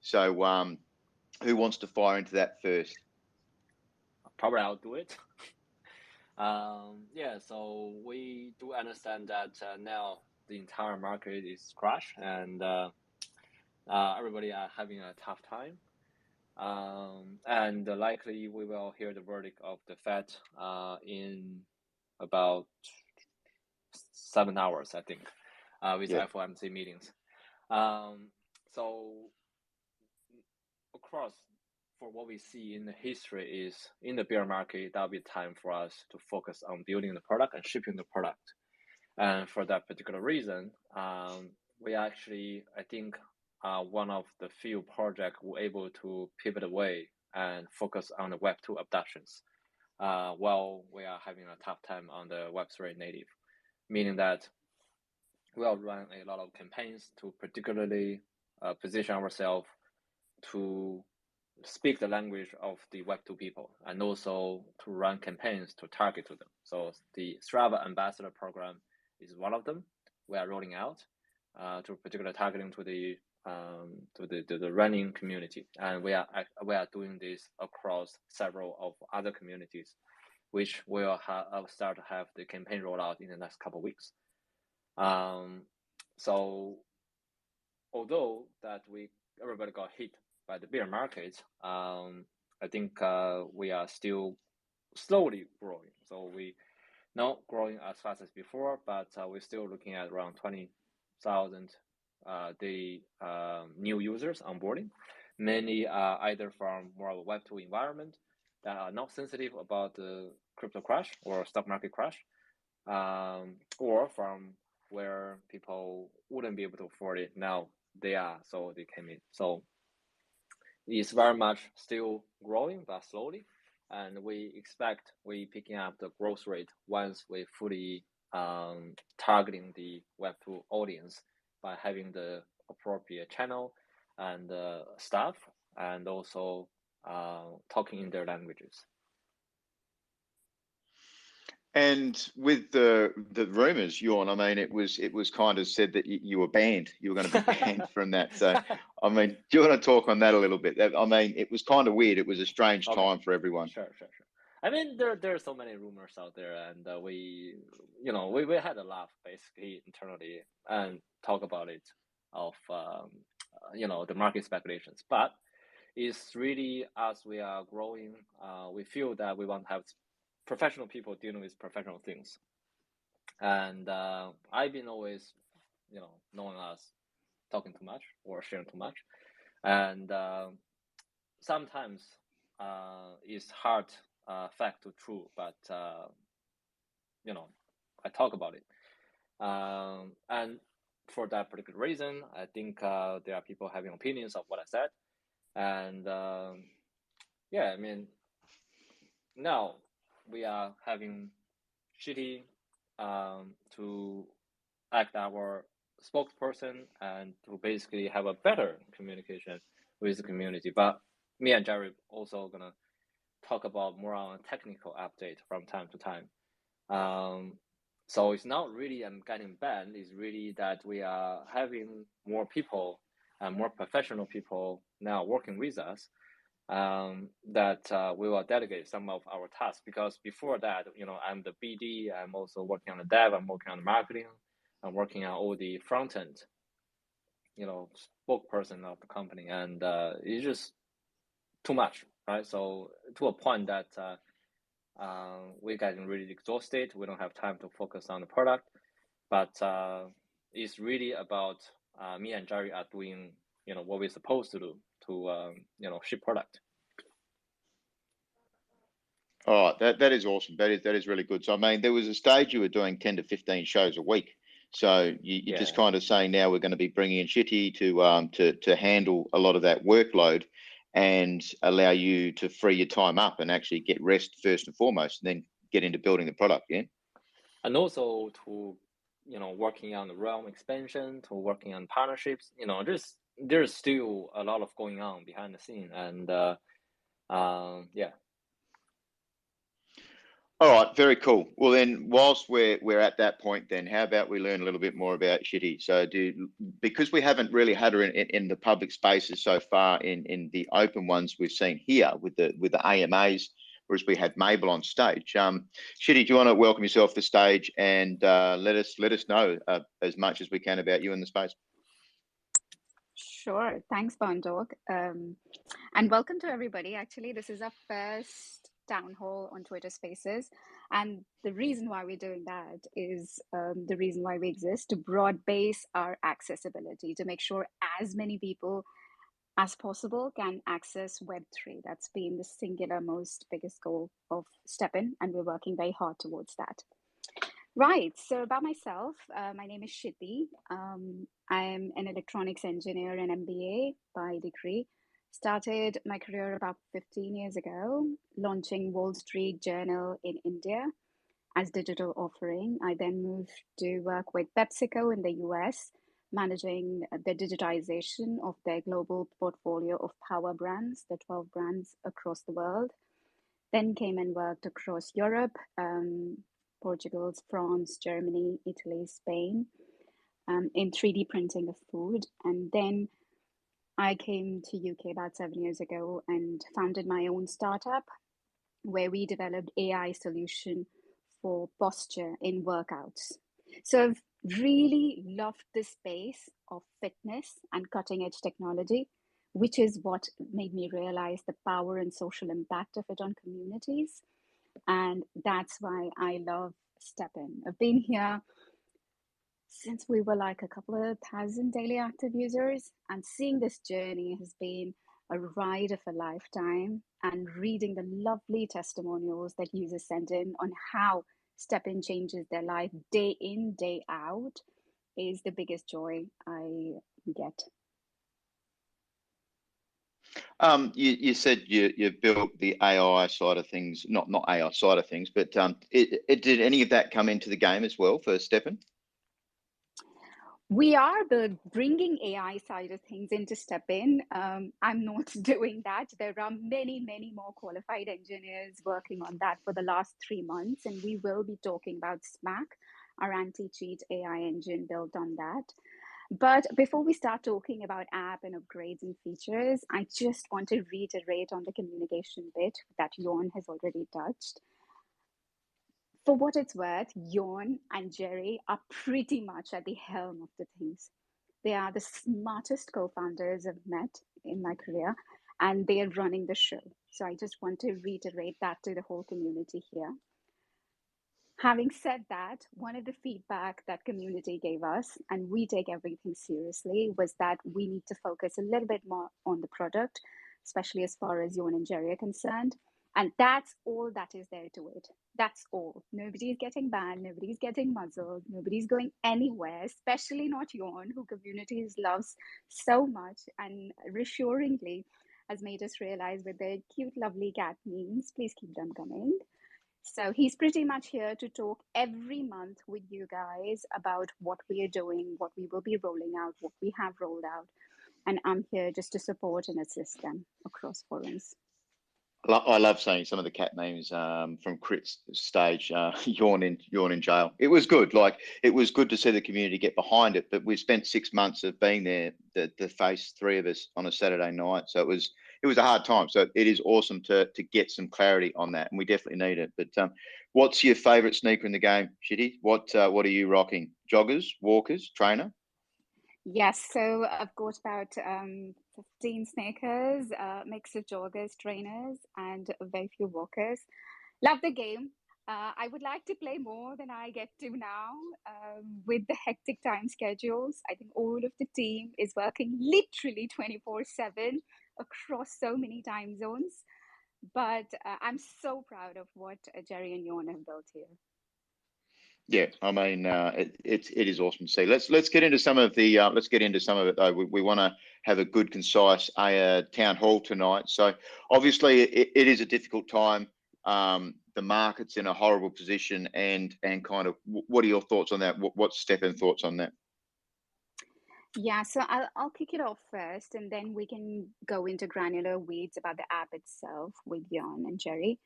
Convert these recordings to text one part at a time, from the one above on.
So who wants to fire into that first? Probably I'll do it. Yeah, so we do understand that now the entire market is crashed and everybody are having a tough time. And likely we will hear the verdict of the Fed in about 7 hours, I think, with FOMC meetings. So across, for what we see in the history is in the bear market, that'll be time for us to focus on building the product and shipping the product. And for that particular reason, we actually, I think, one of the few projects were able to pivot away and focus on the Web2 adoptions, while we are having a tough time on the Web3 native, meaning that we'll run a lot of campaigns to particularly position ourselves to speak the language of the Web2 people, and also to run campaigns to target to them. So the Strava Ambassador program is one of them. We are rolling out to particular targeting to the running community, and we are doing this across several of other communities, which will start to have the campaign rollout in the next couple of weeks. So although that everybody got hit by the bear market, I think we are still slowly growing. So we not growing as fast as before, but we're still looking at around 20,000 new users onboarding. Many are either from more of a Web2 environment that are not sensitive about the crypto crash or stock market crash, or from where people wouldn't be able to afford it. Now they are, so they came in. So it's very much still growing, but slowly. And we expect we picking up the growth rate once we fully targeting the Web2 audience by having the appropriate channel and staff, and also talking in their languages. And with the rumors, Jorn, I mean, it was kind of said that you were banned. You were going to be banned from that. So, I mean, do you want to talk on that a little bit? I mean, it was kind of weird. It was a strange time for everyone. Sure. I mean, there are so many rumors out there, and we had a laugh basically internally and talk about it of the market speculations. But it's really, as we are growing, we feel that we want to have professional people dealing with professional things. And I've been always, known as talking too much or sharing too much. And sometimes it's hard fact to true, but, I talk about it. And for that particular reason, I think there are people having opinions of what I said. And I mean, now we are having Shitty to act our spokesperson and to basically have a better communication with the community. But me and Jerry also gonna talk about more on a technical update from time to time. So it's not really getting banned. It's really that we are having more people and more professional people now working with us. That we will delegate some of our tasks, because before that, I'm the BD, I'm also working on the dev, I'm working on the marketing, I'm working on all the front end, spokesperson of the company, and it's just too much, right? So to a point that we're getting really exhausted. We don't have time to focus on the product, but it's really about me and Jerry are doing, what we're supposed to do to, ship product. Oh, that is awesome. That is really good. So, I mean, there was a stage you were doing 10 to 15 shows a week. So you're just kind of saying now we're going to be bringing in Shitty to handle a lot of that workload and allow you to free your time up and actually get rest first and foremost, and then get into building the product, yeah? And also to, working on the realm expansion, to working on partnerships, there's still a lot of going on behind the scene. And All right, very cool. Well, then, whilst we're at that point, then how about we learn a little bit more about Shitty? So, because we haven't really had her in the public spaces so far, in the open ones we've seen here with the AMAs, whereas we had Mabel on stage. Shitty, do you want to welcome yourself to the stage and let us know as much as we can about you in the space? Sure. Thanks, Bondog. And welcome to everybody. Actually, this is our first town hall on Twitter Spaces. And the reason why we're doing that is the reason why we exist, to broad base our accessibility, to make sure as many people as possible can access Web3. That's been the singular most biggest goal of STEPN, and we're working very hard towards that. Right, so about myself, my name is Shitty. I am an electronics engineer and MBA by degree. Started my career about 15 years ago, launching Wall Street Journal in India as digital offering. I then moved to work with PepsiCo in the US, managing the digitization of their global portfolio of power brands, the 12 brands across the world. Then came and worked across Europe, Portugal, France, Germany, Italy, Spain, in 3D printing of food. And then I came to UK about 7 years ago and founded my own startup where we developed AI solution for posture in workouts. So I've really loved this space of fitness and cutting edge technology, which is what made me realize the power and social impact of it on communities. And that's why I love STEPN. I've been here since we were like a couple of thousand daily active users, and seeing this journey has been a ride of a lifetime, and reading the lovely testimonials that users send in on how STEPN changes their life day in, day out is the biggest joy I get. You said you built the AI side of things, not AI side of things, but did any of that come into the game as well for STEPN? We are bringing AI side of things into STEPN. I'm not doing that. There are many, many more qualified engineers working on that for the last 3 months, and we will be talking about SMAC, our anti-cheat AI engine built on that. But before we start talking about app and upgrades and features, I just want to reiterate on the communication bit that Jon has already touched. For what it's worth, Jon and Jerry are pretty much at the helm of the things. They are the smartest co-founders I've met in my career, and they are running the show. So I just want to reiterate that to the whole community here. Having said that, one of the feedback that community gave us, and we take everything seriously, was that we need to focus a little bit more on the product, especially as far as Jon and Jerry are concerned. And that's all that is there to it. That's all. Nobody's getting banned. Nobody's getting muzzled. Nobody's going anywhere, especially not Jon, who communities loves so much and reassuringly has made us realize with their cute, lovely cat memes, please keep them coming. So he's pretty much here to talk every month with you guys about what we are doing, what we will be rolling out, what we have rolled out. And I'm here just to support and assist them across forums. I love seeing some of the cat memes from Crit's stage, Jon in jail. It was good. Like, it was good to see the community get behind it, but we've spent 6 months of being there, the face 3 of us on a Saturday night. So it was a hard time. So it is awesome to get some clarity on that, and we definitely need it. But what's your favorite sneaker in the game, Shitty? What are you rocking? Joggers, walkers, trainer? Yes, so I've got about 15 sneakers, mix of joggers, trainers, and very few walkers. Love the game. I would like to play more than I get to now with the hectic time schedules. I think all of the team is working literally 24/7 across so many time zones. But I'm so proud of what Jerry and Jon have built here. Yeah, I mean, it is awesome to see. Let's get into some of the it though. We want to have a good, concise town hall tonight. So obviously, it is a difficult time. The market's in a horrible position, and kind of, what are your thoughts on that? What's STEPN thoughts on that? Yeah, so I'll kick it off first, and then we can go into granular weeds about the app itself with Jon and Jerry.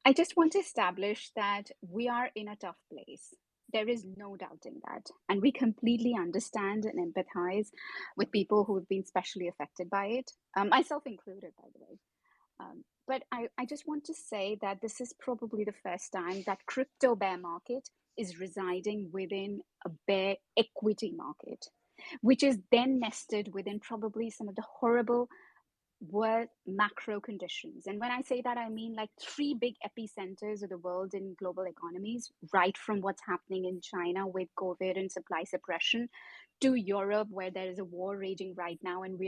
I just want to establish that we are in a tough place. There is no doubting that. And we completely understand and empathize with people who have been specially affected by it, myself included, by the way. But I just want to say that this is probably the first time that crypto bear market is residing within a bear equity market, which is then nested within probably some of the horrible world macro conditions. And when I say that, I mean like three big epicenters of the world in global economies, right from what's happening in China with COVID and supply suppression to Europe, where there is a war raging right now, and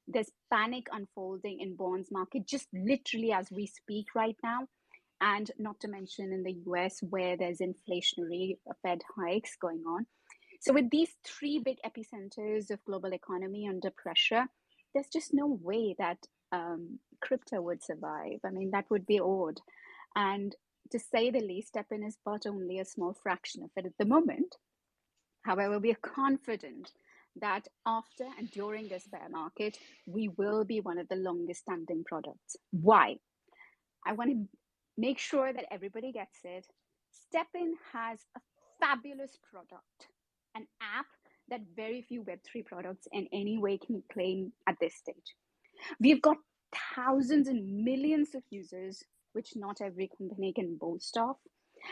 there's panic unfolding in bonds market just literally as we speak right now. And not to mention in the US, where there's inflationary Fed hikes going on. So with these three big epicenters of global economy under pressure, there's just no way that crypto would survive. I mean, that would be odd. And to say the least, STEPN is but only a small fraction of it at the moment. However, we are confident that after and during this bear market, we will be one of the longest standing products. Why? I want to make sure that everybody gets it. STEPN has a fabulous product, an app that very few Web3 products in any way can claim at this stage. We've got thousands and millions of users, which not every company can boast of.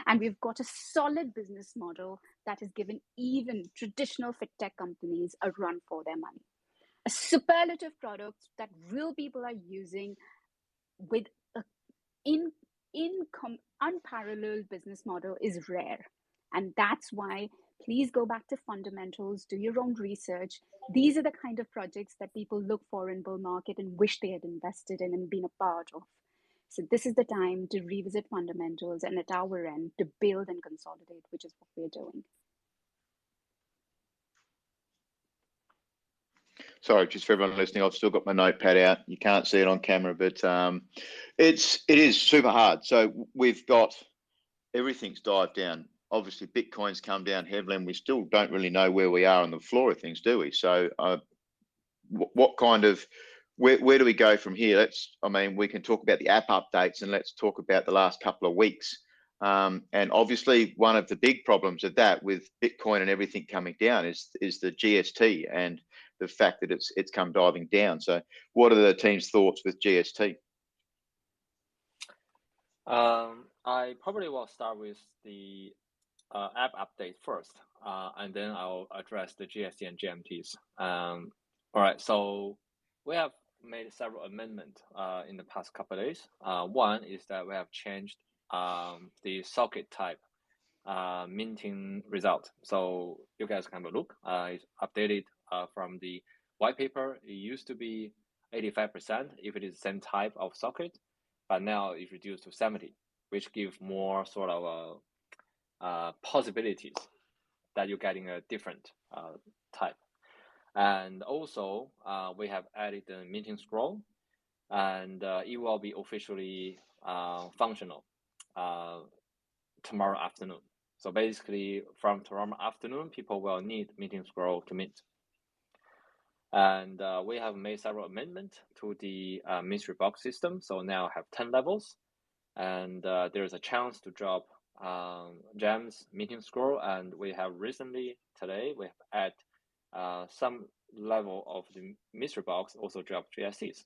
And we've got a solid business model that has given even traditional fintech companies a run for their money. A superlative product that real people are using with an unparalleled business model is rare. And that's why please go back to fundamentals, do your own research. These are the kind of projects that people look for in bull market and wish they had invested in and been a part of. So this is the time to revisit fundamentals and at our end to build and consolidate, which is what we're doing. Sorry, just for everyone listening, I've still got my notepad out. You can't see it on camera, but it is super hard. So we've got everything's dived down. Obviously, Bitcoin's come down heavily, and we still don't really know where we are on the floor of things, do we? So, what kind of where do we go from here? We can talk about the app updates, and let's talk about the last couple of weeks. And obviously, one of the big problems of that with Bitcoin and everything coming down is the GST and the fact that it's come diving down. So, what are the team's thoughts with GST? I probably will start with the app update first, and then I'll address the GST and GMTs. All right, so we have made several amendments in the past couple of days. One is that we have changed the socket type minting result. So you guys can have a look. It's updated from the white paper. It used to be 85% if it is the same type of socket, but now it's reduced to 70, which gives more sort of possibilities that you're getting a different type. And also we have added the minting scroll, and it will be officially functional tomorrow afternoon. So basically from tomorrow afternoon, people will need minting scroll to mint. And we have made several amendments to the mystery box system. So now I have 10 levels, and there's a chance to drop gems, minting scroll, and we have recently today we have added some level of the mystery box also dropped GSTs.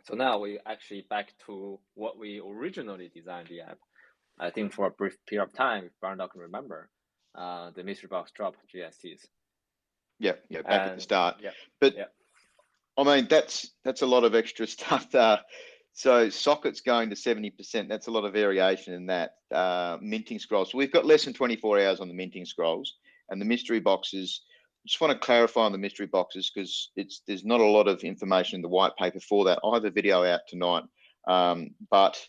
So now we actually back to what we originally designed the app. I think for a brief period of time, if Barndock can remember, the mystery box dropped GSTs. Yeah, back at the start. Yeah, but I mean that's a lot of extra stuff. So sockets going to 70%, that's a lot of variation in that. Minting scrolls. So we've got less than 24 hours on the minting scrolls, and the mystery boxes. I just want to clarify on the mystery boxes because there's not a lot of information in the white paper for that. I have a video out tonight, but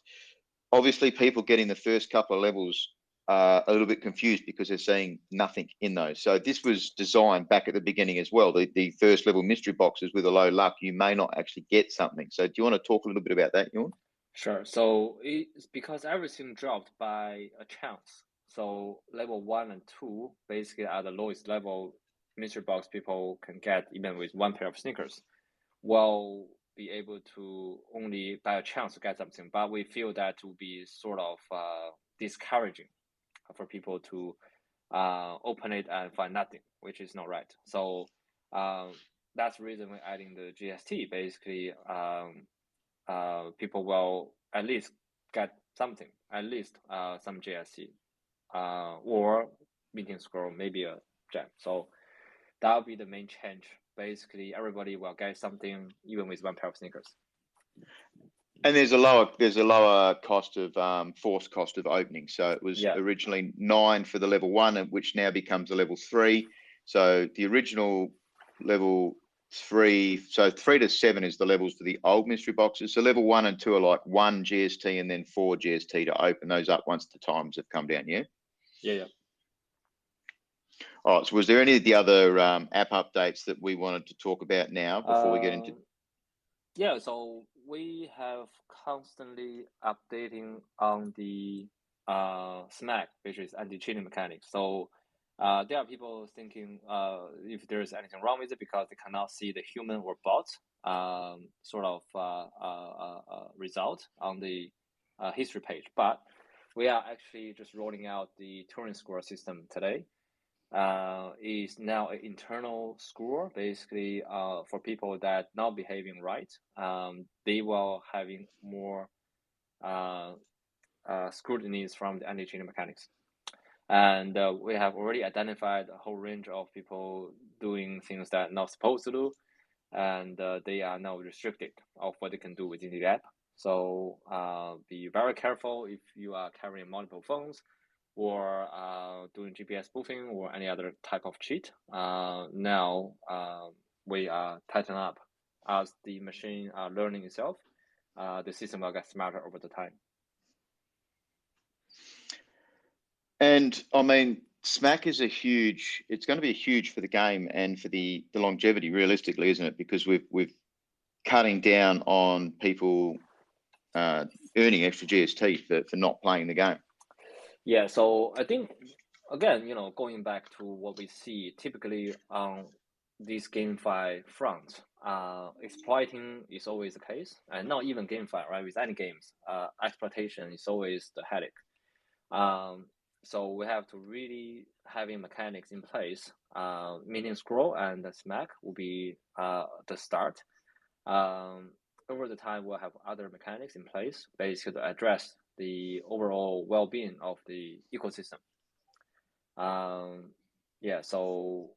obviously people getting the first couple of levels are a little bit confused because they're seeing nothing in those. So this was designed back at the beginning as well. The first level mystery boxes with a low luck, you may not actually get something. So do you want to talk a little bit about that, Ewan? Sure. So it's because everything dropped by a chance. So level 1 and 2 basically are the lowest level mystery box people can get even with one pair of sneakers. Well, be able to only by a chance to get something, but we feel that will be sort of discouraging for people to open it and find nothing, which is not right. So that's the reason we're adding the GST. Basically, people will at least get something, at least some GST, or meeting scroll, maybe a gem. So that will be the main change. Basically, everybody will get something, even with one pair of sneakers. And there's a lower cost of forced cost of opening. So it was originally 9 for the level 1, which now becomes a level 3. So the original level 3, so 3 to 7 is the levels for the old mystery boxes. So level 1 and 2 are like 1 GST and then 4 GST to open those up once the times have come down. Yeah. Yeah. All right. So was there any of the other app updates that we wanted to talk about now before we get into? Yeah. So we have constantly updating on the SMAC, which is anti-cheating mechanics. So there are people thinking if there's anything wrong with it because they cannot see the human or bot sort of result on the history page. But we are actually just rolling out the Turing score system today. Is now an internal score, basically for people that not behaving right. They will having more scrutinies from the anti-cheating mechanics. And we have already identified a whole range of people doing things that not supposed to do, and they are now restricted of what they can do within the app. So be very careful if you are carrying multiple phones or doing GPS spoofing or any other type of cheat. Now we are tighten up as the machine learning itself. The system will get smarter over the time. And I mean, SMAC is it's going to be huge for the game and for the longevity, realistically, isn't it? Because we've cutting down on people earning extra GST for not playing the game. Yeah, so I think, again, going back to what we see typically on this GameFi front, exploiting is always the case, and not even GameFi, right? With any games, exploitation is always the headache. So we have to really having mechanics in place. Meeting scroll and the SMAC will be the start. Over the time, we'll have other mechanics in place, basically to address the overall well-being of the ecosystem. So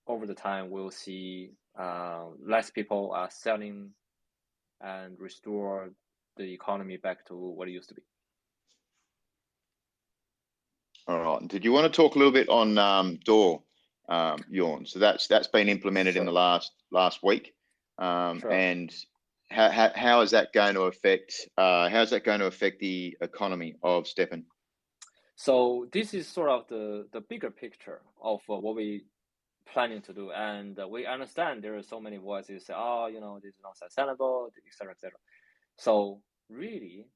over the time, we'll see less people are selling and restore the economy back to what it used to be. All right. And did you want to talk a little bit on DOOR, Jorn? So that's been implemented in the last week, and how is that going to affect the economy of STEPN? So this is sort of the bigger picture of what we planning to do, and we understand there are so many voices say, this is not sustainable, etc., etc. So really,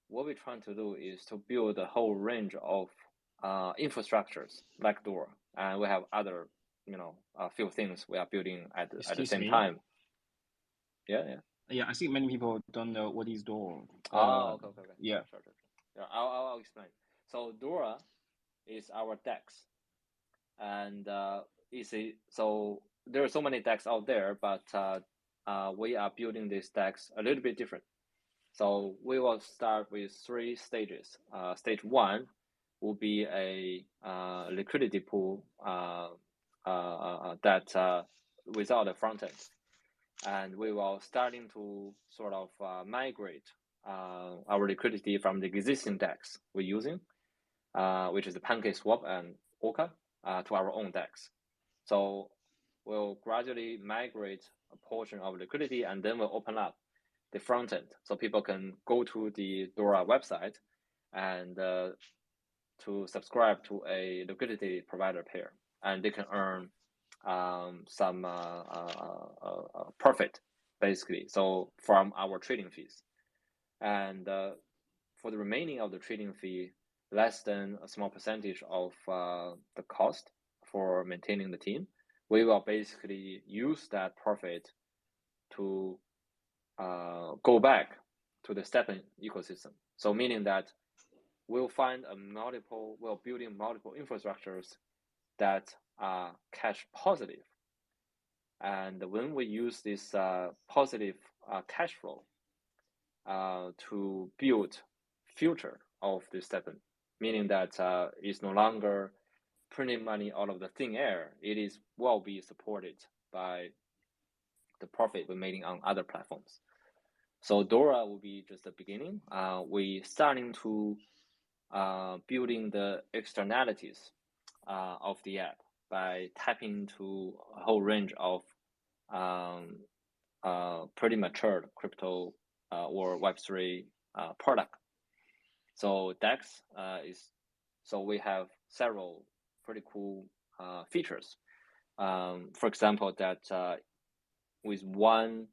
what we're trying to do is to build a whole range of infrastructures like DOOR, and we have other, a few things we are building at the same time. Yeah, I think many people don't know what is DOOR. Okay. Yeah. Sure. Yeah, I'll explain. So DOOR is our DEX, and so there are so many DEX out there, but we are building this DEX a little bit different. So we will start with 3 stages. Stage 1 will be a liquidity pool that without a front end. And we will starting to sort of migrate our liquidity from the existing DEX we're using, which is the PancakeSwap and Orca, to our own DEX. So we'll gradually migrate a portion of liquidity, and then we'll open up the front end so people can go to the DOOR website and to subscribe to a liquidity provider pair, and they can earn some profit, basically, so from our trading fees. And for the remaining of the trading fee, less than a small percentage of the cost for maintaining the team, we will basically use that profit to go back to the STEPN ecosystem. So meaning that we'll building multiple infrastructures that are cash positive. And when we use this positive cash flow to build future of the STEPN, meaning that it's no longer printing money out of the thin air. It will be supported by the profit we're making on other platforms. So DOOR will be just the beginning. We starting to building the externalities of the app by tapping into a whole range of pretty mature crypto or Web3 product. So DEX so we have several pretty cool features. For example, that with one,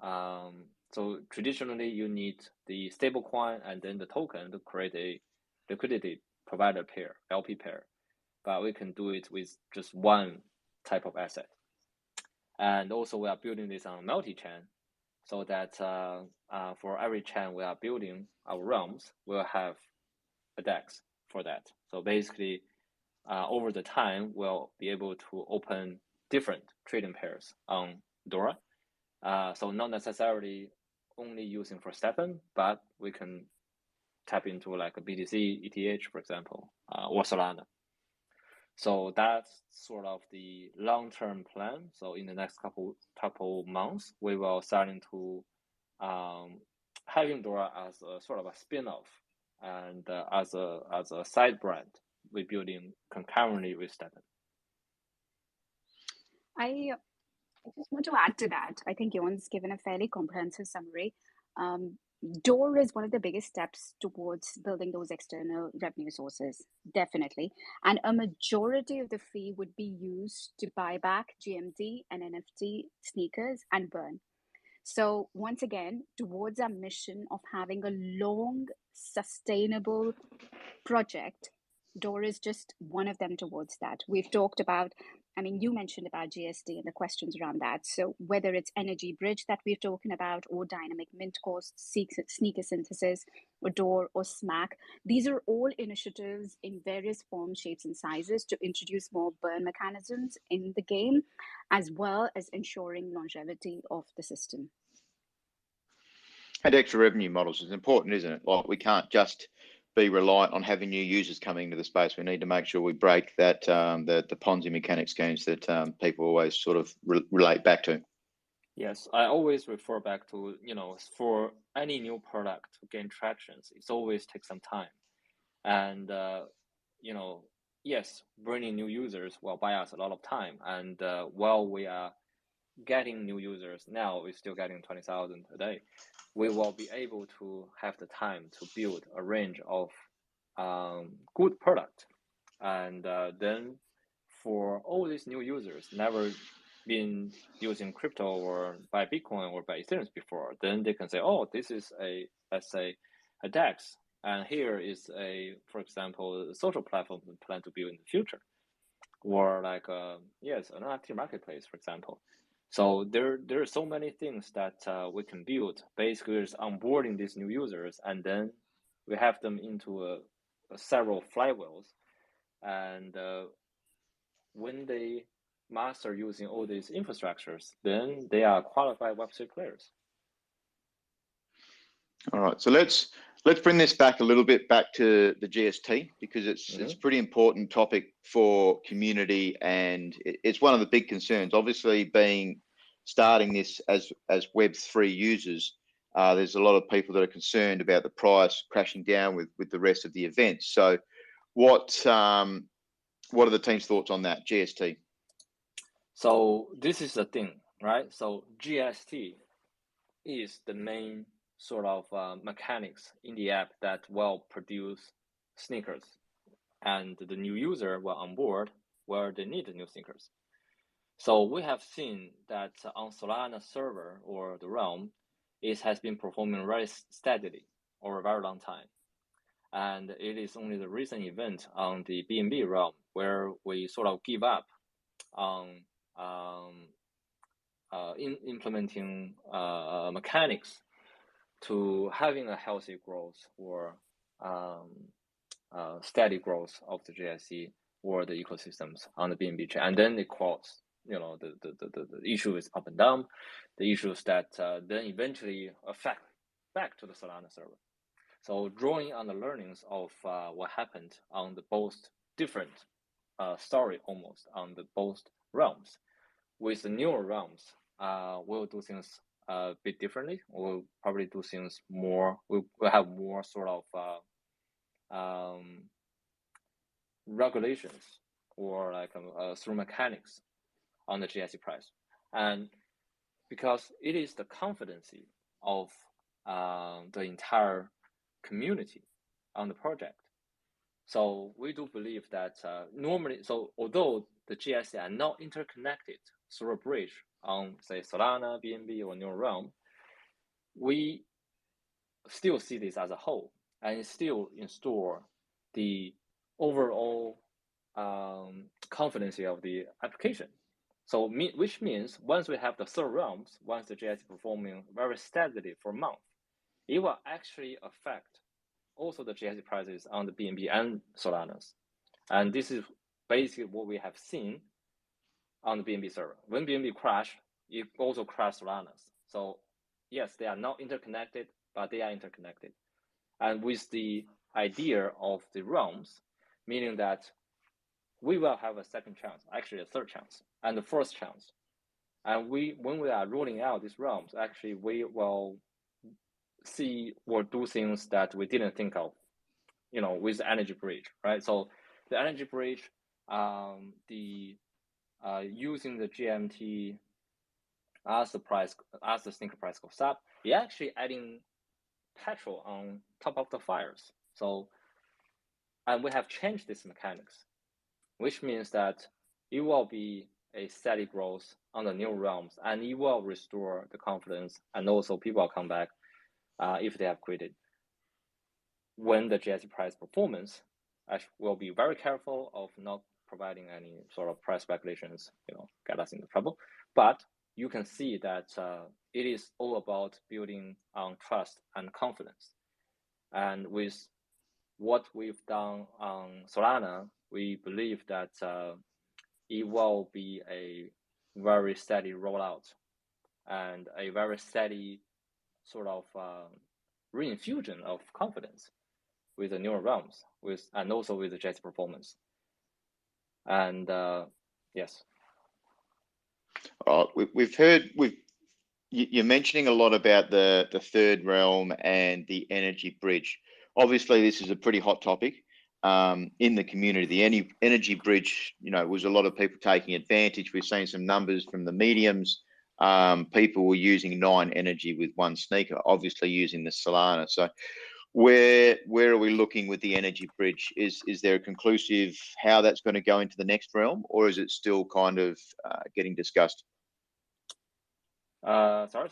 so traditionally you need the stablecoin and then the token to create a liquidity provider pair, LP pair, but we can do it with just one type of asset. And also we are building this on multi-chain, so that for every chain we are building our realms, we'll have a DEX for that. So basically, over the time, we'll be able to open different trading pairs on DOOR. So not necessarily only using for STEPN, but we can tap into like a BTC, ETH, for example, or Solana. So that's sort of the long-term plan. So in the next couple months, we will starting to having DOOR as a sort of a spin-off and as a side brand we're building concurrently with STEPN. I just want to add to that. I think Johan's given a fairly comprehensive summary. DOOR is one of the biggest steps towards building those external revenue sources, definitely. And a majority of the fee would be used to buy back GMT and NFT sneakers and burn. So once again, towards our mission of having a long, sustainable project, DOOR is just one of them towards that. We've talked about, I mean, you mentioned about GST and the questions around that. So whether it's energy bridge that we're talking about, or dynamic mint costs, sneaker synthesis, or DOOR or SMAC, these are all initiatives in various forms, shapes, and sizes to introduce more burn mechanisms in the game, as well as ensuring longevity of the system. And extra revenue models is important, isn't it? Like, we can't just be reliant on having new users coming into the space. We need to make sure we break that the Ponzi mechanic schemes that people always sort of relate back to. Yes, I always refer back to, for any new product to gain traction, it always takes some time. And, yes, bringing new users will buy us a lot of time. And while we are getting new users now, we're still getting 20,000 a day. We will be able to have the time to build a range of good product. And then for all these new users, never been using crypto or buy Bitcoin or buy Ethereum before, then they can say, oh, this is let's say a DEX. And here is for example, a social platform we plan to build in the future. Or like, an NFT marketplace, for example. So there are so many things that we can build. Basically, it's onboarding these new users, and then we have them into several flywheels. And when they master using all these infrastructures, then they are qualified Web3 players. All right, so let's bring this back a little bit back to the GST, because it's a pretty important topic for community, and it's one of the big concerns. Obviously, starting this as Web3 users, there's a lot of people that are concerned about the price crashing down with the rest of the events. So, what are the team's thoughts on that GST? So this is the thing, right? So GST is the main sort of mechanics in the app that will produce sneakers, and the new user will onboard where they need the new sneakers. So we have seen that on Solana server or the realm, it has been performing very steadily over a very long time. And it is only the recent event on the BNB realm where we sort of give up on implementing mechanics to having a healthy growth or steady growth of the GSC or the ecosystems on the BNB chain, and then it causes, you know, the issue is up and down, the issues that then eventually affect back to the Solana server. So drawing on the learnings of what happened on the both different story almost on the both realms, with the newer realms, we'll do things a bit differently. We'll probably do things more. We'll have more sort of regulations or like through mechanics on the GSC price, and because it is the confidence of the entire community on the project. So we do believe that normally, so although the GSC are not interconnected through a bridge on, say, Solana, BNB, or Neural Realm, we still see this as a whole and still install the overall confidence of the application. So which means once we have the third realms, once the GSC performing very steadily for a month, it will actually affect also the GSC prices on the BNB and Solanas. And this is basically what we have seen on the BNB server. When BNB crash, it also crashed Solanas. So yes, they are not interconnected, but they are interconnected. And with the idea of the realms, meaning that we will have a second chance, actually a third chance, and the first chance. And when we are rolling out these realms, actually we will see or do things that we didn't think of, you know, with the energy bridge, right? So the energy bridge, using the GMT as the sneaker price goes up, you're actually adding petrol on top of the fires. So, and we have changed this mechanics, which means that it will be a steady growth on the new realms, and it will restore the confidence, and also people will come back if they have quitted. When the GSC price performance, I will be very careful of not providing any sort of price speculations, you know, get us into trouble. But you can see that it is all about building on trust and confidence. And with what we've done on Solana, we believe that it will be a very steady rollout and a very steady sort of reinfusion of confidence with the newer realms, and also with the GSC performance. And yes. You're mentioning a lot about the third realm and the energy bridge. Obviously, this is a pretty hot topic in the community. The energy bridge, you know, was a lot of people taking advantage. We've seen some numbers from the mediums. People were using 9 energy with one sneaker, obviously using the Solana. So where are we looking with the energy bridge? Is there a conclusive how that's going to go into the next realm, or is it still kind of getting discussed? Sorry.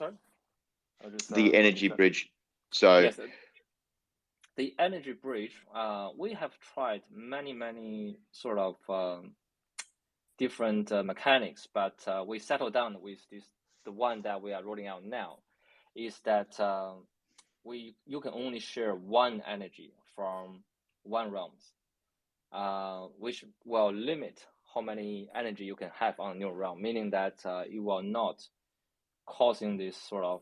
The energy bridge. So yes, the energy bridge. We have tried many sort of different mechanics, but we settled down with the one that we are rolling out now, is that you can only share one energy from one realms, which will limit how many energy you can have on a new realm, meaning that you will not causing this sort of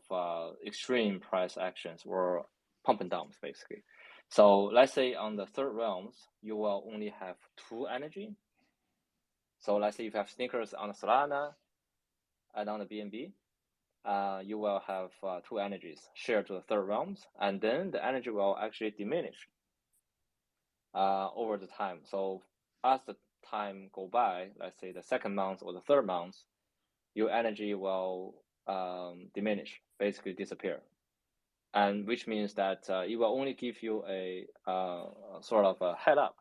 extreme price actions or pump and dumps, basically. So let's say on the third realms, you will only have 2 energy. So let's say if you have sneakers on the Solana and on the BNB, you will have 2 energies shared to the third realms, and then the energy will actually diminish over the time. So as the time go by, let's say the second month or the third month, your energy will diminish, basically disappear. And which means that it will only give you a sort of a head up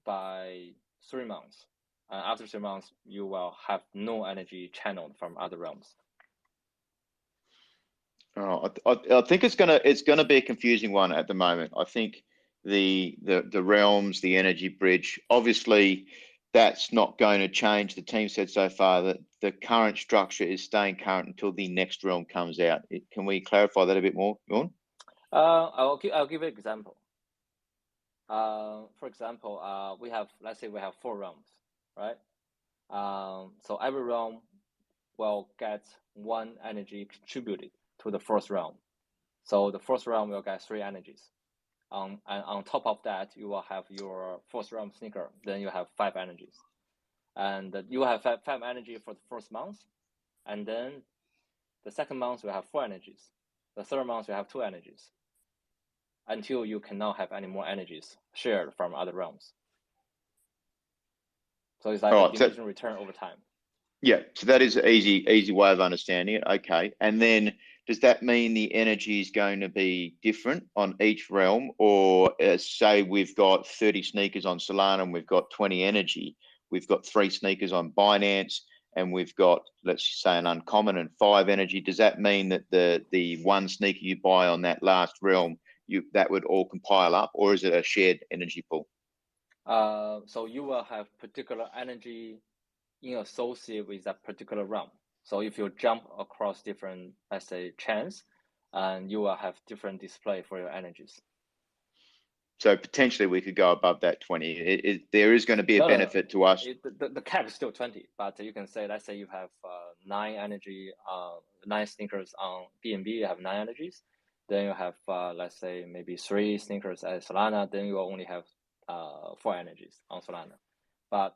by 3 months. After 3 months, you will have no energy channeled from other realms. Oh, I think it's gonna be a confusing one at the moment. I think the realms, the energy bridge, obviously that's not going to change. The team said so far that the current structure is staying current until the next realm comes out. Can we clarify that a bit more, Jorn? I'll give an example. For example, let's say we have 4 realms, right? So every realm will get 1 energy contributed to the first realm. So the first realm will get 3 energies. And on top of that, you will have your first realm sneaker. Then you have 5 energies. And you have 5 energy for the first month. And then the second month, you have 4 energies. The third month, you have 2 energies. Until you cannot have any more energies shared from other realms. So it's like a diminishing return over time. Yeah, so that is an easy way of understanding it. Okay, and then does that mean the energy is going to be different on each realm? Or say we've got 30 sneakers on Solana and we've got 20 energy. We've got 3 sneakers on Binance and we've got, let's say, an uncommon and 5 energy. Does that mean that the 1 sneaker you buy on that last realm, that would all compile up, or is it a shared energy pool? So you will have particular energy in associated with that particular realm. So if you jump across different, let's say, chains, and you will have different display for your energies. So potentially we could go above that 20. There is going to be a benefit to us. The cap is still 20, but you can say, let's say you have 9 energy, 9 sneakers on BNB, you have 9 energies. Then you have, let's say, maybe 3 sneakers at Solana. Then you will only have 4 energies on Solana. But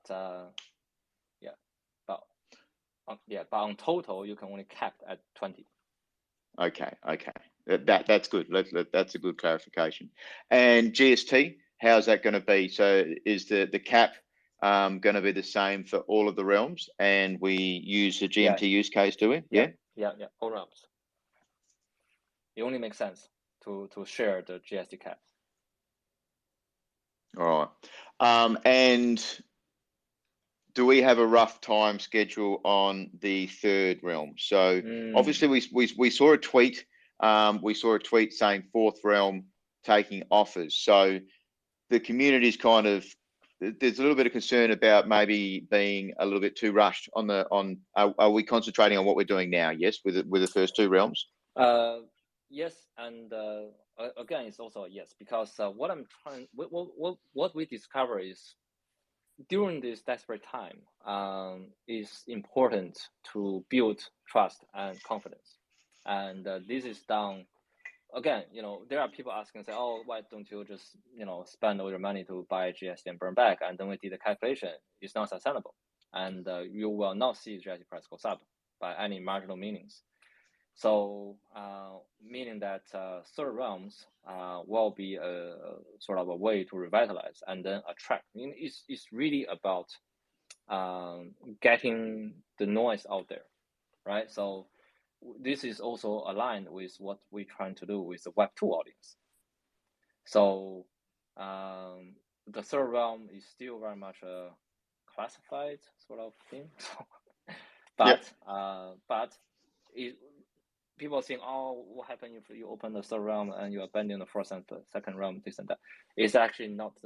but on total, you can only cap at 20. Okay. That's good. That's a good clarification. And GST, how's that going to be? So is the cap going to be the same for all of the realms? And we use the GMT use case, do we? Yeah, all realms. It only makes sense to share the GST cap. All right. And do we have a rough time schedule on the 3rd realm? So obviously we saw a tweet. We saw a tweet saying 4th realm taking offers. So the community is there's a little bit of concern about maybe being a little bit too rushed are we concentrating on what we're doing now? Yes, with the first 2 realms. Yes, and again, it's also a yes, because what we discover is during this desperate time, it's important to build trust and confidence, and this is done. Again, there are people asking, say, oh, why don't you just spend all your money to buy GST and burn back? And then we did the calculation. It's not sustainable, and you will not see GST price goes up by any marginal meanings. So, meaning that 3rd realms will be a sort of a way to revitalize and then attract. It's really about getting the noise out there, right? So this is also aligned with what we're trying to do with the Web2 audience. So the 3rd realm is still very much a classified sort of thing. But people think, oh, what happens if you open the 3rd realm and you abandon the 1st and the 2nd realm, this and that? It's actually not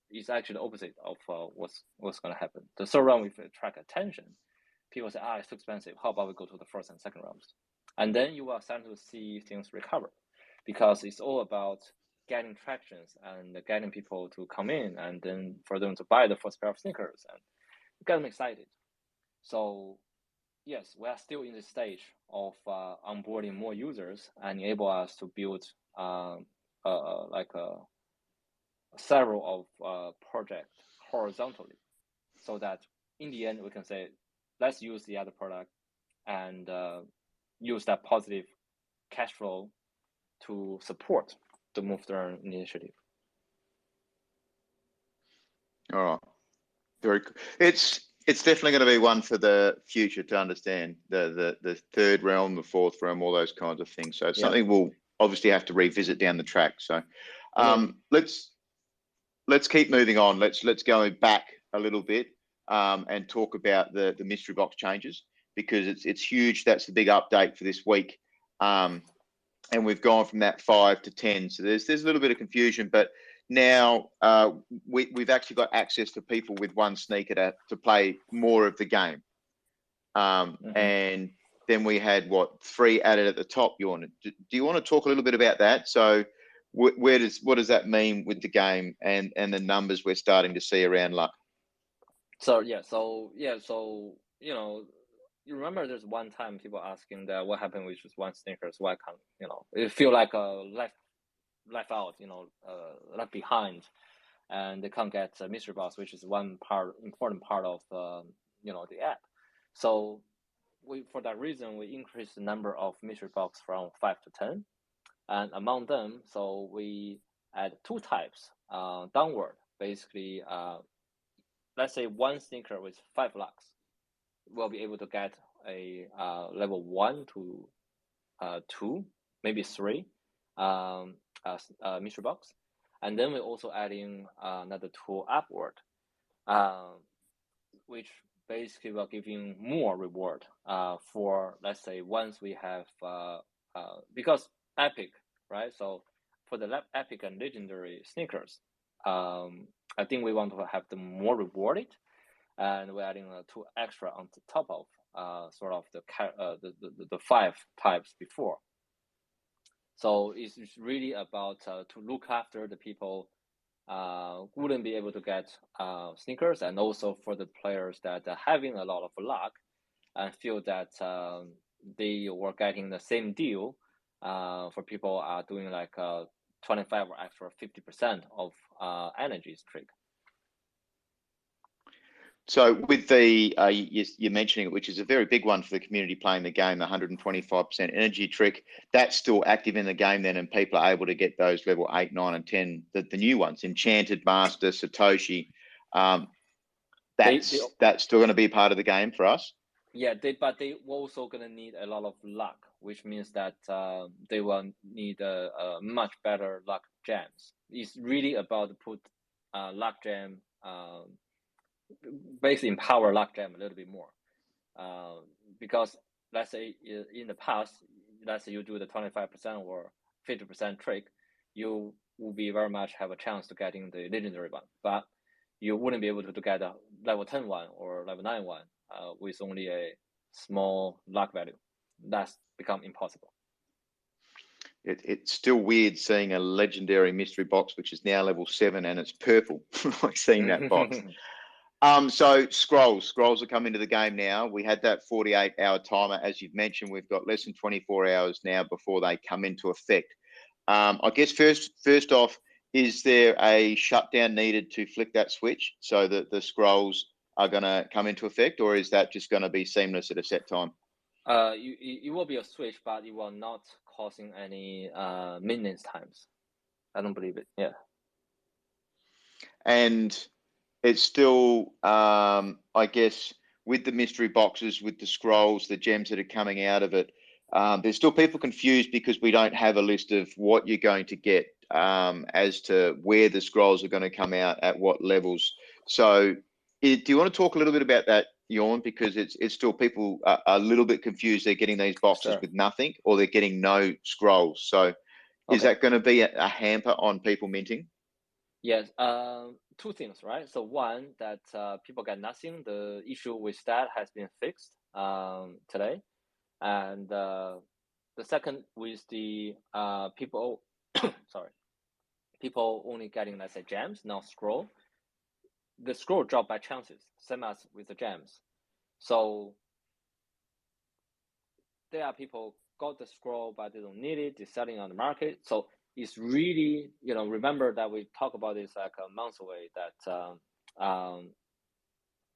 it's actually the opposite of what's going to happen. The 3rd realm, if you attract attention, people say, it's too expensive. How about we go to the 1st and 2nd realms? And then you will start to see things recover, because it's all about getting tractions and getting people to come in and then for them to buy the first pair of sneakers and get them excited. So yes, we are still in the stage of onboarding more users and enable us to build several of projects horizontally, so that in the end we can say, let's use the other product and use that positive cash flow to support the Move to Earn initiative. All right, very cool. It's definitely going to be one for the future to understand the 3rd realm, the 4th realm, all those kinds of things. So it's something we'll obviously have to revisit down the track. So let's keep moving on. Let's go back a little bit and talk about the mystery box changes, because it's huge. That's the big update for this week. And we've gone from that 5 to 10. So there's a little bit of confusion, but now we've actually got access to people with one sneaker to play more of the game. And then we had, 3 added at the top. Do you want to talk a little bit about that? So what does that mean with the game and the numbers we're starting to see around luck? So you know, you remember there's one time people asking that what happened with just one sneakers, why can't, you know, it feel like left out, you know, left behind, and they can't get a mystery box, which is one important part of you know, the app. So for that reason, we increased the number of mystery box from 5 to 10, and among them, so we add 2 types downward. Basically, let's say one sneaker with 5 locks will be able to get a level 1 to 2, maybe 3 mystery box, and then we're also adding another 2 upward, which basically will give you more reward for, let's say, once we have because epic, right? So for the epic and legendary sneakers, I think we want to have them more rewarded, and we're adding 2 extra on the top of sort of the 5 types before. So it's really about to look after the people who wouldn't be able to get sneakers, and also for the players that are having a lot of luck and feel that they were getting the same deal. For people are doing like 25 or extra 50% of energy streak. So with the, you're mentioning it, which is a very big one for the community playing the game, the 125% energy trick, that's still active in the game then, and people are able to get those level 8, 9, and 10, the new ones, Enchanted Master, Satoshi. That's still going to be part of the game for us? Yeah, but they also going to need a lot of luck, which means that they will need a much better luck gems. It's really about to put luck gem, basically empower luck gem a little bit more, because let's say in the past, let's say you do the 25% or 50% trick, you will be very much have a chance to getting the legendary one, but you wouldn't be able to get a level 10 one or level 9 one with only a small luck value. That's become impossible. It's still weird seeing a legendary mystery box, which is now level 7 and it's purple. Like seeing that box. So scrolls are coming to the game now. We had that 48-hour timer, as you've mentioned. We've got less than 24 hours now before they come into effect. I guess first off, is there a shutdown needed to flick that switch so that the scrolls are going to come into effect, or is that just going to be seamless at a set time? It will be a switch, but it will not causing any maintenance times. I don't believe it. Yeah. And it's still, I guess, with the mystery boxes, with the scrolls, the gems that are coming out of it, there's still people confused because we don't have a list of what you're going to get as to where the scrolls are going to come out at what levels. So do you want to talk a little bit about that, Jorn? Because it's still people are a little bit confused. They're getting these boxes with nothing, or they're getting no scrolls. So is that going to be a hamper on people minting? Yes, 2 things, right? So one, that people get nothing. The issue with that has been fixed today. And the second, with the people, people only getting, let's say, gems, not scroll. The scroll drop by chances, same as with the gems. So there are people got the scroll, but they don't need it. They're selling on the market. So it's really, you know, remember that we talked about this like a month away, that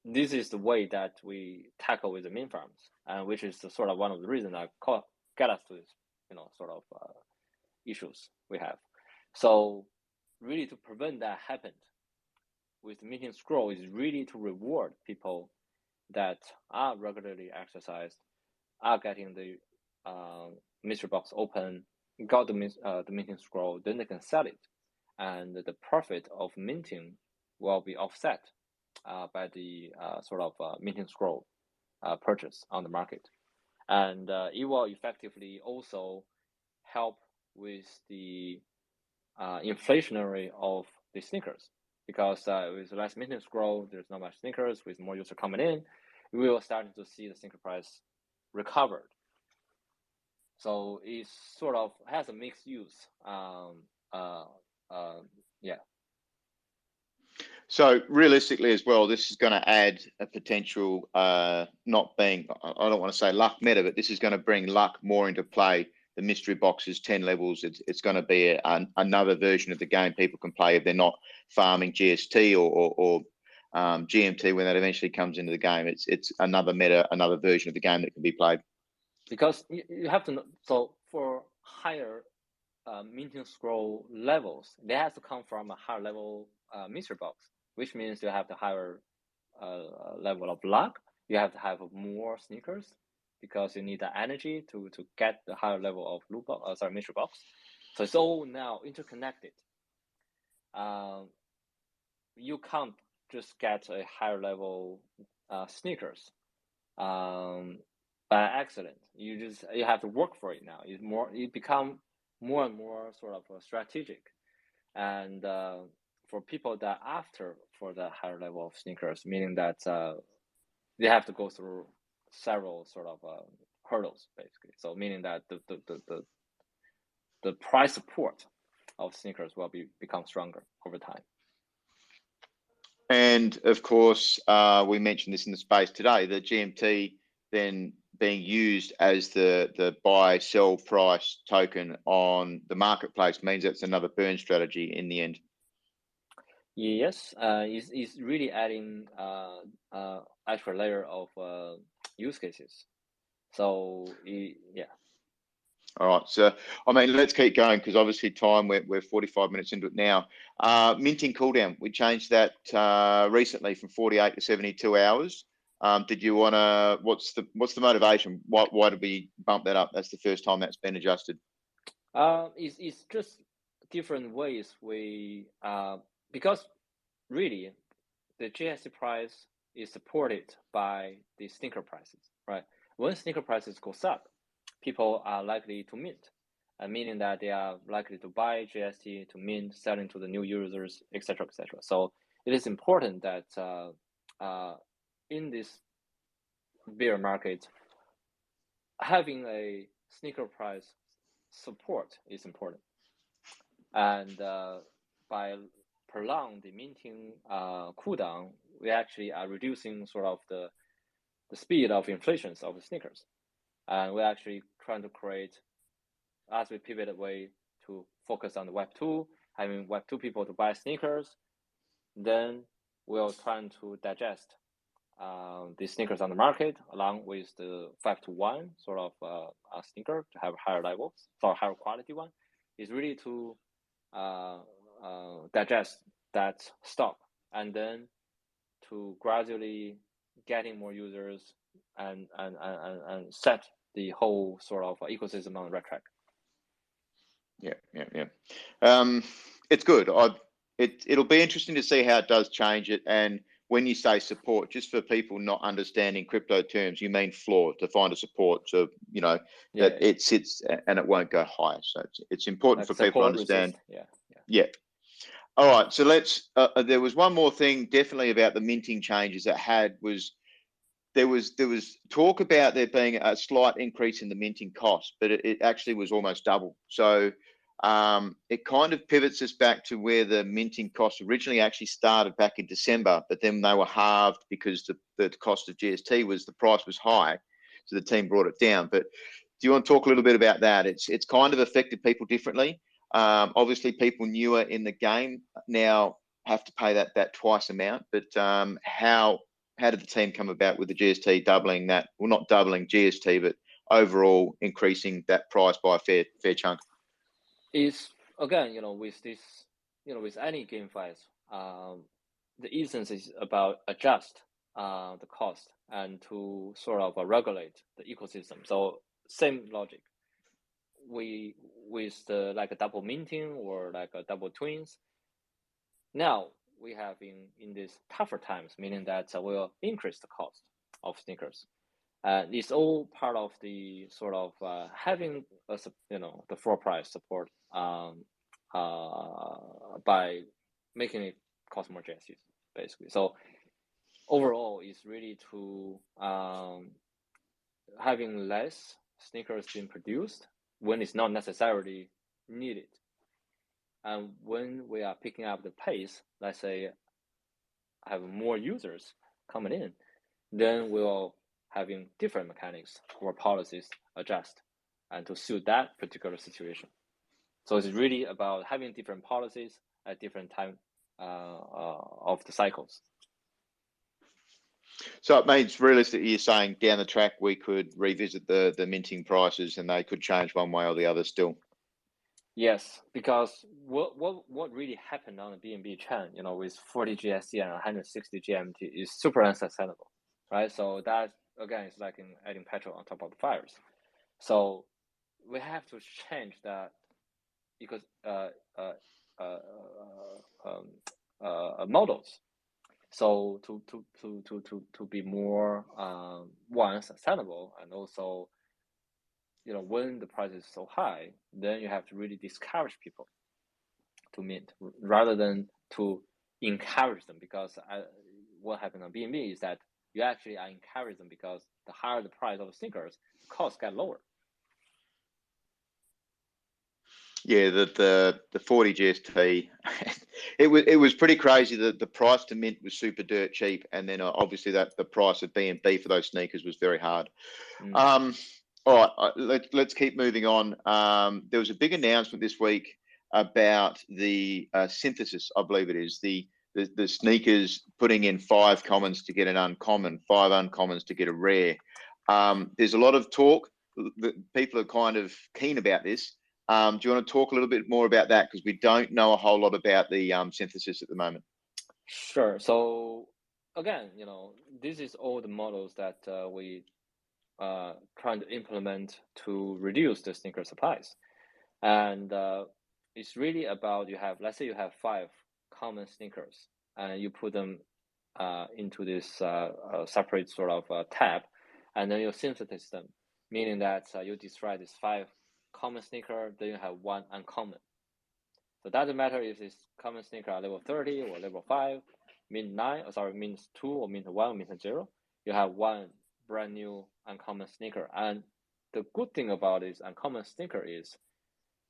this is the way that we tackle with the mint farms, and which is the sort of one of the reasons that get us to this, you know, sort of issues we have. So really to prevent that happened with minting scroll is really to reward people that are regularly exercised, are getting the mystery box open, got the minting scroll, then they can sell it, and the profit of minting will be offset by the sort of minting scroll purchase on the market, and it will effectively also help with the inflationary of the sneakers, because with less maintenance growth, there's not much sneakers. With more users coming in, we will start to see the sneaker price recovered. So it sort of has a mixed use. Yeah. So realistically as well, this is going to add a potential, not being, I don't want to say luck meta, but this is going to bring luck more into play. The mystery boxes, 10 levels, it's going to be another version of the game people can play if they're not farming GST or GMT when that eventually comes into the game. It's another meta, another version of the game that can be played. Because you have to know, so for higher minting scroll levels, they have to come from a higher level mystery box, which means you have the higher level of luck. You have to have more sneakers because you need the energy to get the higher level of loot box, mystery box. So it's all now interconnected. You can't just get a higher level sneakers by accident. You have to work for it now. It become more and more sort of strategic, and for people that after for the higher level of sneakers, meaning that they have to go through several sort of hurdles, basically. So meaning that the price support of sneakers will become stronger over time. And of course, we mentioned this in the space today, the GMT then being used as the buy sell price token on the marketplace means that's another burn strategy in the end. Yes, it's really adding extra layer of use cases. So yeah. All right, so I mean, let's keep going because obviously time we're 45 minutes into it now. Minting cooldown, we changed that recently from 48 to 72 hours. Did you want to? What's the motivation? Why did we bump that up? That's the first time that's been adjusted. It's just different ways we because really the GST price is supported by the sneaker prices, right? When sneaker prices goes up, people are likely to mint, meaning that they are likely to buy GST to mint, selling to the new users, etc., etc. So it is important that in this bear market, having a sneaker price support is important, and by prolong the minting cooldown, we actually are reducing sort of the speed of inflations of the sneakers, and we're actually trying to create, as we pivot away to focus on the Web 2, having Web 2 people to buy sneakers, then we're trying to digest the sneakers on the market along with the 5-to-1 sort of a sneaker to have higher levels, so higher quality one, is really to digest that stock and then to gradually getting more users and set the whole sort of ecosystem on the right track. Yeah. It's good. It'll be interesting to see how it does change it. And when you say support, just for people not understanding crypto terms, you mean floor, to find a support, so you know that it sits and it won't go higher. So it's important like for people to understand. Yeah. All right. So let's. There was one more thing definitely about the minting changes that there was talk about there being a slight increase in the minting cost, but it actually was almost double. So it kind of pivots us back to where the minting costs originally actually started back in December, but then they were halved because the cost of GST the price was high, so the team brought it down. But do you want to talk a little bit about that? It's kind of affected people differently. Obviously, people newer in the game now have to pay that twice amount. But how did the team come about with the GST doubling that? Well, not doubling GST, but overall increasing that price by a fair chunk. Is again, with this, with any GameFi, the essence is about adjust the cost and to sort of regulate the ecosystem. So same logic. We with the like a double minting or like a double twins. Now we have in these tougher times, meaning that we'll increase the cost of sneakers. It's all part of the sort of having the floor price support by making it cost more GSTs, basically. So overall, it's really to having less sneakers being produced when it's not necessarily needed. And when we are picking up the pace, let's say have more users coming in, then we'll having different mechanics or policies adjust and to suit that particular situation. So it's really about having different policies at different time of the cycles. So it means realistically, you're saying down the track we could revisit the minting prices and they could change one way or the other still. Yes, because what really happened on the BNB chain, you know, with 40 GST and 160 GMT is super unsustainable, right? So that again is like adding petrol on top of the fires. So we have to change that because models. So to be more one sustainable, and also, you know, when the price is so high, then you have to really discourage people to mint rather than to encourage them, because what happened on BNB is that you actually are encouraging them because the higher the price of the sneakers, the costs get lower. Yeah, the 40 GST, it was pretty crazy that the price to mint was super dirt cheap, and then obviously that the price of BNB for those sneakers was very hard. All right, let's keep moving on. There was a big announcement this week about the synthesis, I believe it is, the sneakers putting in 5 commons to get an uncommon, 5 uncommons to get a rare. There's a lot of talk. People are kind of keen about this. Do you want to talk a little bit more about that? Because we don't know a whole lot about the synthesis at the moment. Sure. So again, you know, this is all the models that we trying to implement to reduce the sneaker supplies. And it's really about, let's say you have 5 common sneakers and you put them into this separate sort of tab, and then you synthesize them, meaning that you destroy these 5 common sneaker, then you have 1 uncommon. So it doesn't matter if this common sneaker are level 30 or level 5, mint 2 or mint 1 or mint 0, you have 1 brand new uncommon sneaker. And the good thing about this uncommon sneaker is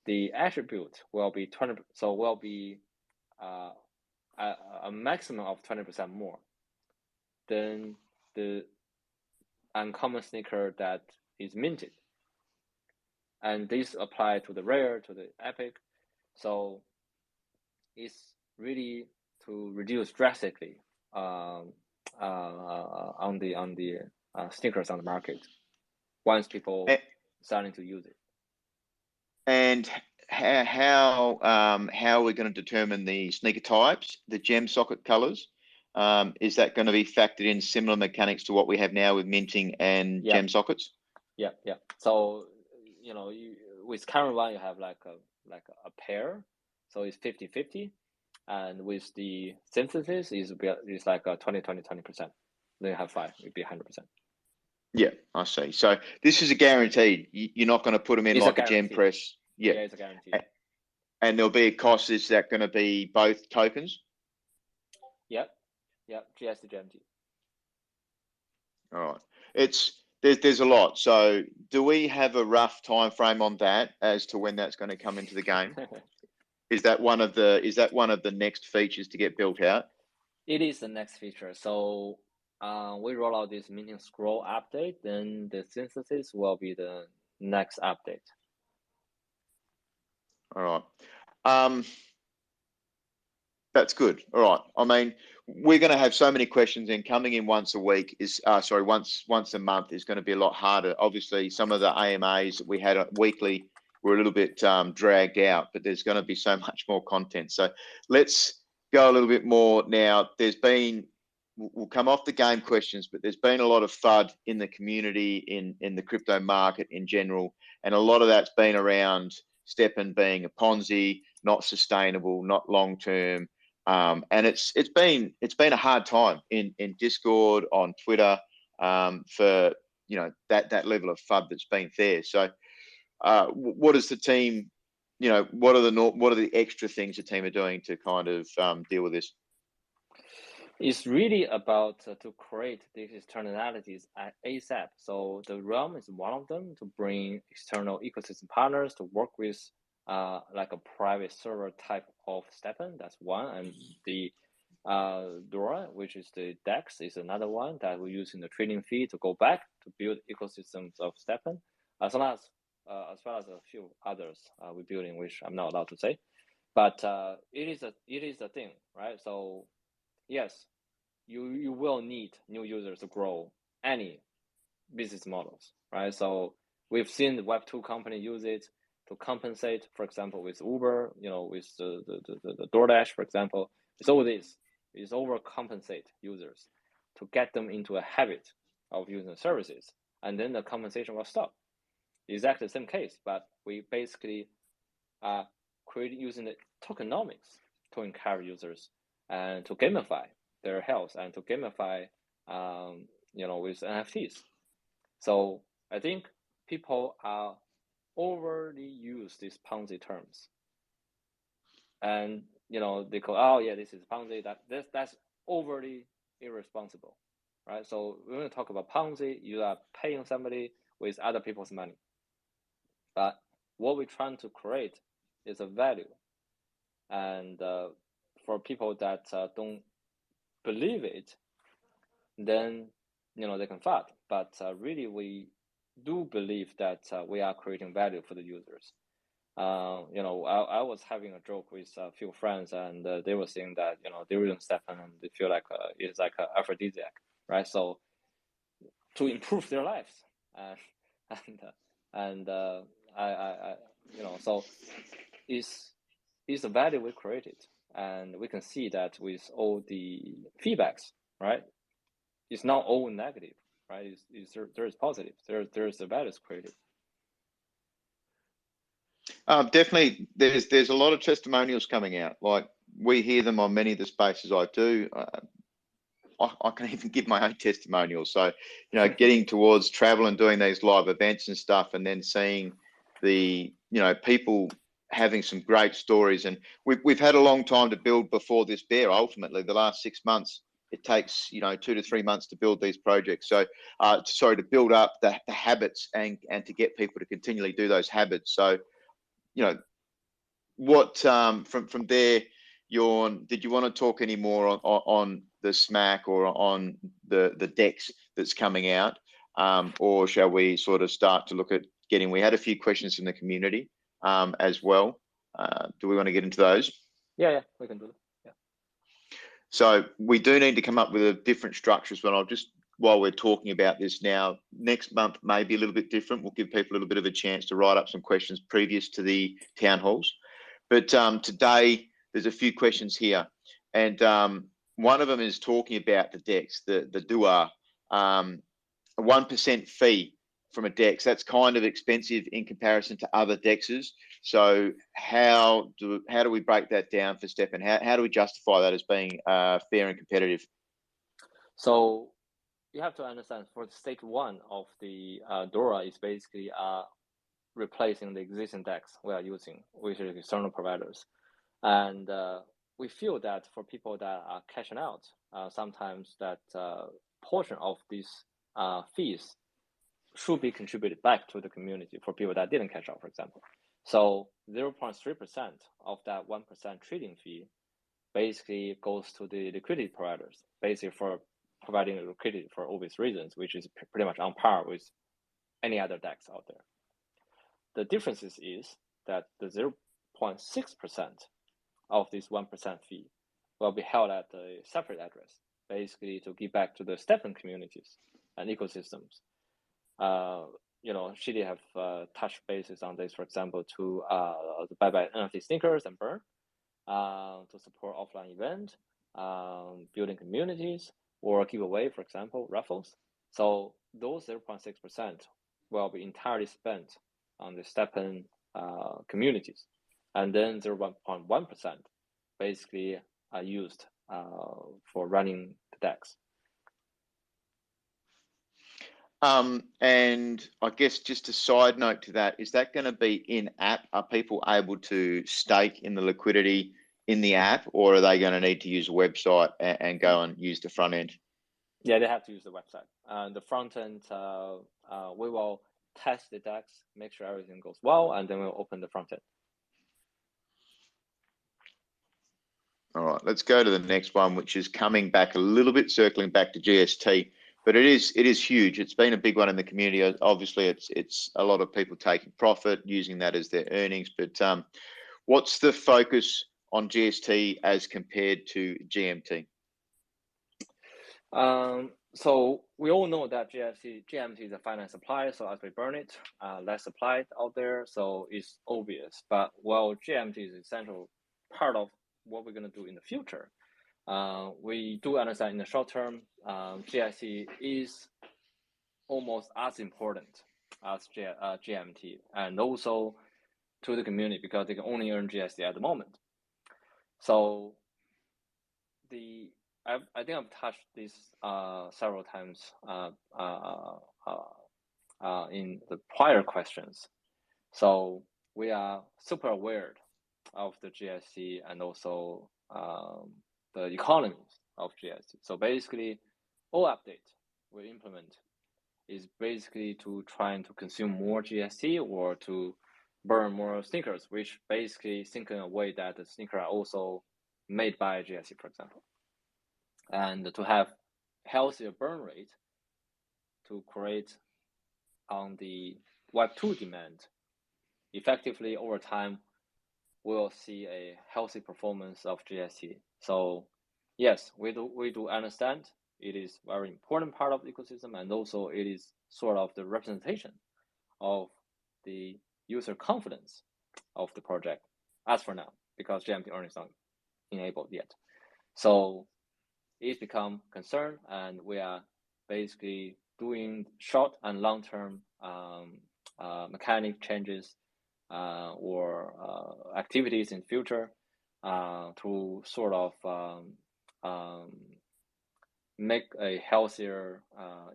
the attribute will be 20, so will be a maximum of 20% more than the uncommon sneaker that is minted. And this apply to the rare, to the epic. So it's really to reduce drastically on the sneakers on the market once people starting to use it. And how are we going to determine the sneaker types, the gem socket colors? Is that going to be factored in similar mechanics to what we have now with minting and gem sockets? Yeah. So, you know, with current one, you have like a pair, so it's 50-50, and with the synthesis is like a 20-20-20%. Then you have 5, it'd be 100%. Yeah, I see. So this is a guaranteed. You're not going to put them in like a gem press. Yeah, it's a guarantee. And there'll be a cost. Is that going to be both tokens? Yep, GS to GMT. All right. There's a lot. So do we have a rough time frame on that as to when that's going to come into the game? Is that one of the next features to get built out? It is the next feature. So we roll out this minting scroll update, then the synthesis will be the next update. All right. That's good. All right. I mean, we're going to have so many questions, and coming in once a week is, once a month is going to be a lot harder. Obviously, some of the AMAs that we had weekly were a little bit dragged out, but there's going to be so much more content. So let's go a little bit more now. We'll come off the game questions, but there's been a lot of FUD in the community, in the crypto market in general, and a lot of that's been around STEPN being a Ponzi, not sustainable, not long-term. And it's been a hard time in Discord, on Twitter, for, you know, that level of FUD that's been there. So what does the team what are the extra things the team are doing to kind of deal with this? It's really about to create these externalities at ASAP. So the Realm is one of them, to bring external ecosystem partners to work with like a private server type of STEPN. That's one. And the DOOAR, which is the DEX, is another one that we use in the trading fee to go back to build ecosystems of STEPN, as well as a few others we're building, which I'm not allowed to say. But it is a thing, right? So yes, you will need new users to grow any business models, right? So we've seen the Web2 company use it to compensate, for example, with Uber, with the DoorDash, for example. It's all this. It's overcompensate users to get them into a habit of using the services, and then the compensation will stop. Exactly the same case, but we basically using the tokenomics to encourage users and to gamify their health and to gamify, with NFTs. So I think people are overly use these Ponzi terms, and they call, oh yeah, this is Ponzi. That's overly irresponsible, right? So when we talk about Ponzi, you are paying somebody with other people's money, but what we're trying to create is a value, and for people that don't believe it, then they can fight. But really, we do believe that we are creating value for the users. I was having a joke with a few friends, and they were saying that they're using STEPN and they feel like it's like an aphrodisiac, right? So to improve their lives, so it's a value we created, and we can see that with all the feedbacks, right? It's not all negative, right? There is positive. There's the values created. Definitely, there's a lot of testimonials coming out. Like, we hear them on many of the spaces I do. I can even give my own testimonials. So, getting towards travel and doing these live events and stuff, and then seeing the people having some great stories. And we've had a long time to build before this bear. Ultimately, the last 6 months, it takes 2 to 3 months to build these projects. So, to build up the habits and to get people to continually do those habits. So, what from there, Jorn, did you want to talk any more on the SMAC or on the DEX that's coming out, or shall we sort of start to look at getting? We had a few questions from the community as well. Do we want to get into those? Yeah, we can do that. Yeah. So we do need to come up with a different structures, but I'll just, while we're talking about this now, next month may be a little bit different. We'll give people a little bit of a chance to write up some questions previous to the town halls. But today, there's a few questions here. And one of them is talking about the DEX, the DOOAR, a 1% fee from a DEX. That's kind of expensive in comparison to other DEXs. So how do we break that down for STEPN? How do we justify that as being fair and competitive? So you have to understand, for stage 1 of the DOOAR is basically replacing the existing DEX we are using, which is external providers. And we feel that for people that are cashing out, sometimes that portion of these fees should be contributed back to the community for people that didn't cash out, for example. So 0.3% of that 1% trading fee basically goes to the liquidity providers, basically for providing liquidity for obvious reasons, which is pretty much on par with any other DEX out there. The difference is that the 0.6% of this 1% fee will be held at a separate address, basically to give back to the STEPN communities and ecosystems. Shidi have touched bases on this, for example, to buy NFT sneakers and burn, to support offline event, building communities, or giveaway, for example, raffles. So those 0.6% will be entirely spent on the STEPN communities, and then 0.1% basically are used for running the DEX. And I guess just a side note to that, is that going to be in-app? Are people able to stake in the liquidity in the app, or are they going to need to use a website and go and use the front end? Yeah, they have to use the website. The front end, we will test the DEX, make sure everything goes well, and then we'll open the front end. All right, let's go to the next one, which is coming back a little bit, circling back to GST. But it is huge. It's been a big one in the community. Obviously, it's a lot of people taking profit, using that as their earnings. But what's the focus on GST as compared to GMT? So we all know that GMT is a finance supplier. So as we burn it, less supplied out there. So it's obvious. But while GMT is an essential part of what we're going to do in the future, we do understand in the short term, GIC is almost as important as GMT, and also to the community because they can only earn GIC at the moment. So I think I've touched this several times in the prior questions. So we are super aware of the GIC and also the economies of GIC. So basically, all updates we implement is basically to trying to consume more GIC or to burn more sneakers, which basically think in a way that the sneakers are also made by GIC, for example. And to have healthier burn rate to create on the Web2 demand, effectively over time, we'll see a healthy performance of GIC. So yes, we do understand it is a very important part of the ecosystem, and also it is sort of the representation of the user confidence of the project as for now, because GMT earnings not enabled yet. So it's become concern, and we are basically doing short and long-term mechanic changes or activities in future to sort of make a healthier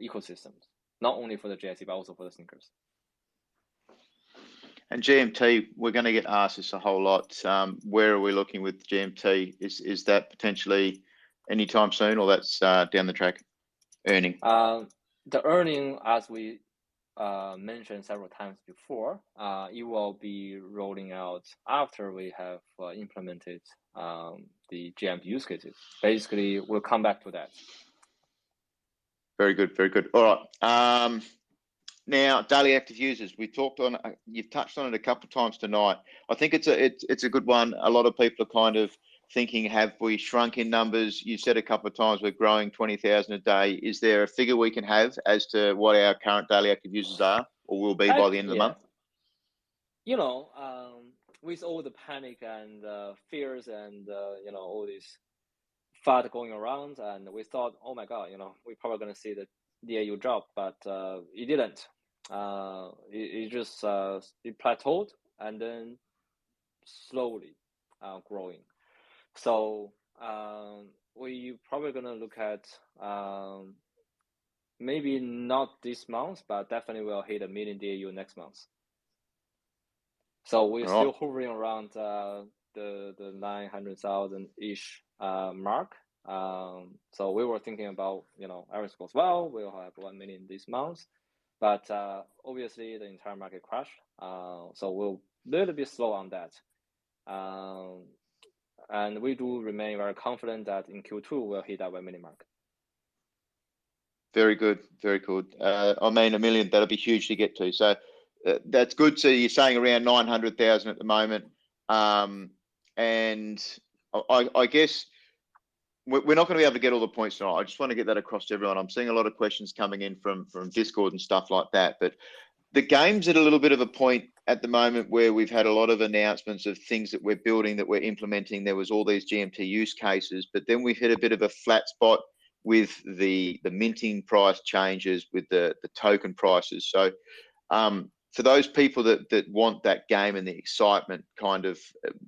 ecosystem, not only for the GIC, but also for the sneakers. And GMT, we're going to get asked this a whole lot. Where are we looking with GMT? Is that potentially anytime soon, or that's down the track, earning? The earning, as we mentioned several times before, it will be rolling out after we have implemented the GMT use cases. Basically, we'll come back to that. Very good, very good. All right. Now, daily active users, we talked on. You've touched on it a couple of times tonight. I think it's a good one. A lot of people are kind of thinking, have we shrunk in numbers? You said a couple of times we're growing 20,000 a day. Is there a figure we can have as to what our current daily active users are, or will be by the end of the month? You know, with all the panic and fears and you know, all this FUD going around, and we thought, oh my God, you know, we're probably going to see the DAU drop, but it didn't. It just it plateaued and then slowly growing. So we probably gonna look at maybe not this month, but definitely we'll hit 1 million DAU next month. So we're still hovering around the 900,000 ish mark. So we were thinking about, you know, everything goes well, we'll have 1 million this month, but obviously the entire market crashed. So we'll a little bit slow on that. And we do remain very confident that in Q2 we'll hit that 1 million mark. Very good, very good. I mean, 1 million, that'll be huge to get to. So that's good. So you're saying around 900,000 at the moment. And I guess we're not going to be able to get all the points tonight. I just want to get that across to everyone. I'm seeing a lot of questions coming in from Discord and stuff like that. But the game's at a little bit of a point at the moment where we've had a lot of announcements of things that we're building, that we're implementing. There was all these GMT use cases, but then we hit a bit of a flat spot with the minting price changes, with the token prices. So for those people that want that game and the excitement, kind of,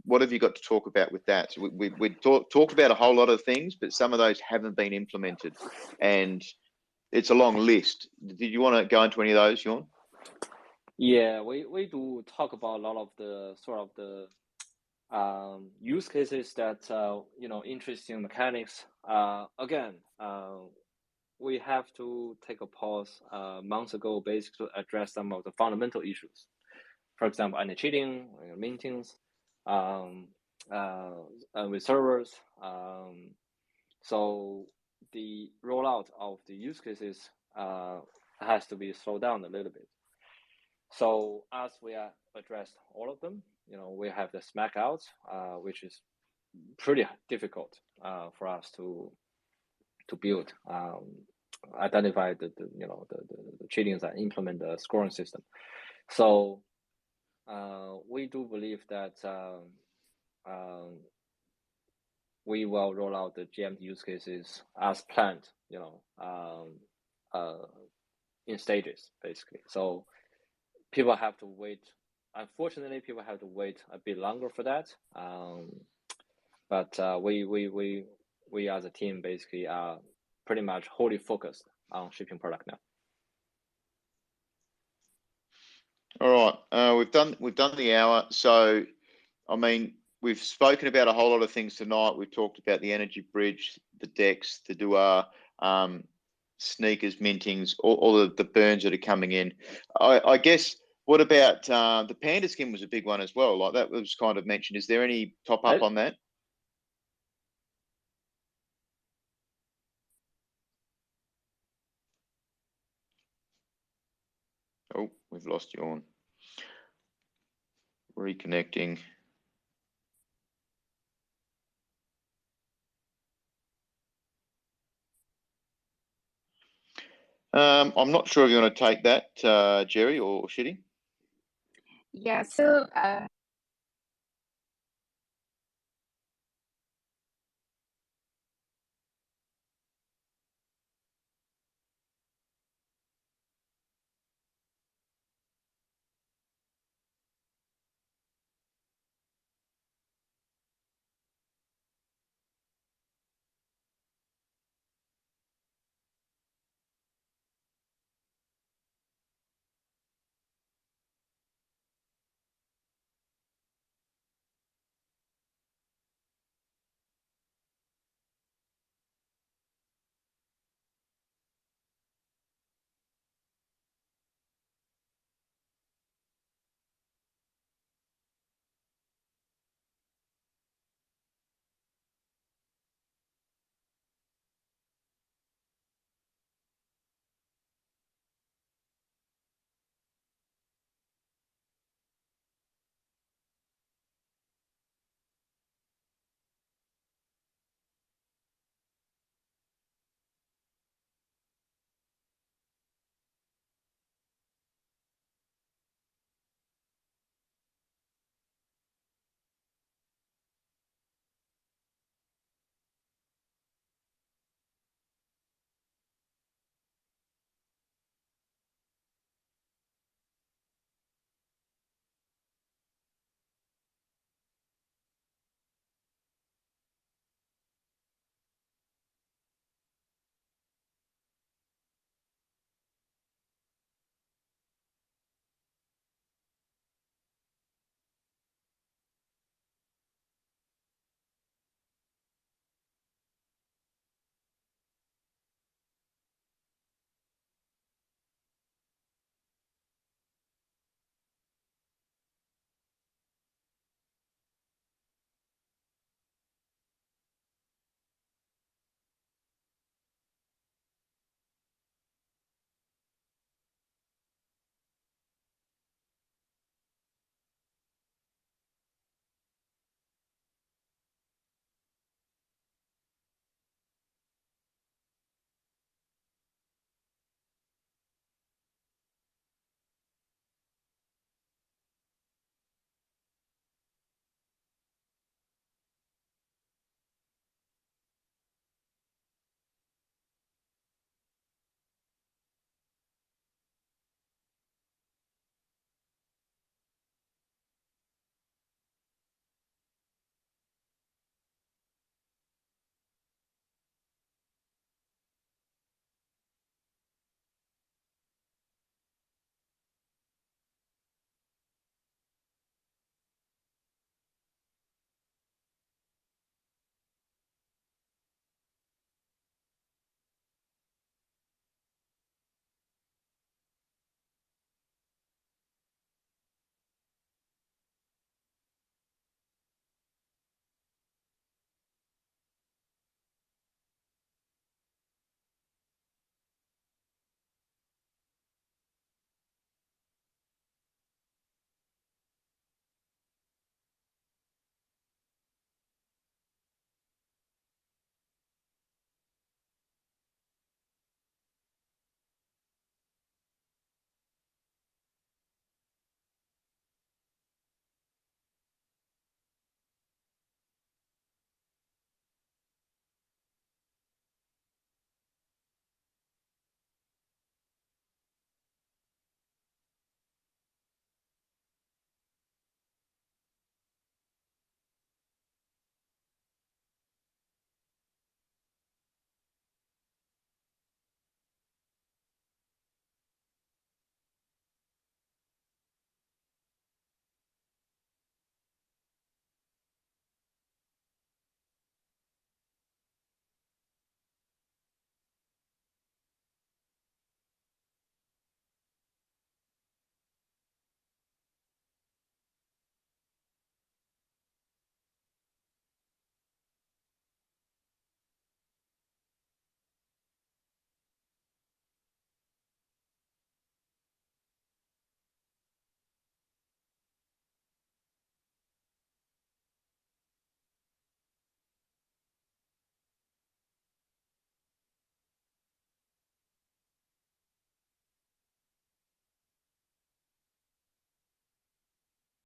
what have you got to talk about with that? So we talked about a whole lot of things, but some of those haven't been implemented. And it's a long list. Did you want to go into any of those, Sean? Yeah, we do talk about a lot of the sort of the use cases that interesting mechanics. Again, we have to take a pause months ago, basically to address some of the fundamental issues. For example, anti-cheating, mintings, with servers. So the rollout of the use cases has to be slowed down a little bit. So as we have addressed all of them, we have the SMAC out, which is pretty difficult for us to build, identify the cheatings and implement the scoring system. So we do believe that we will roll out the GMT use cases as planned, in stages, basically. So people have to wait. Unfortunately, people have to wait a bit longer for that. But we as a team basically are pretty much wholly focused on shipping product now. All right, we've done the hour. So, I mean, we've spoken about a whole lot of things tonight. We've talked about the energy bridge, the DEX, the DOOAR, sneakers, mintings, all of the burns that are coming in. I guess. What about the Panda skin was a big one as well. Like that was kind of mentioned. Is there any top up on that? Oh, we've lost you on. Reconnecting. I'm not sure if you want to take that, Jerry or Shitty. Yeah, so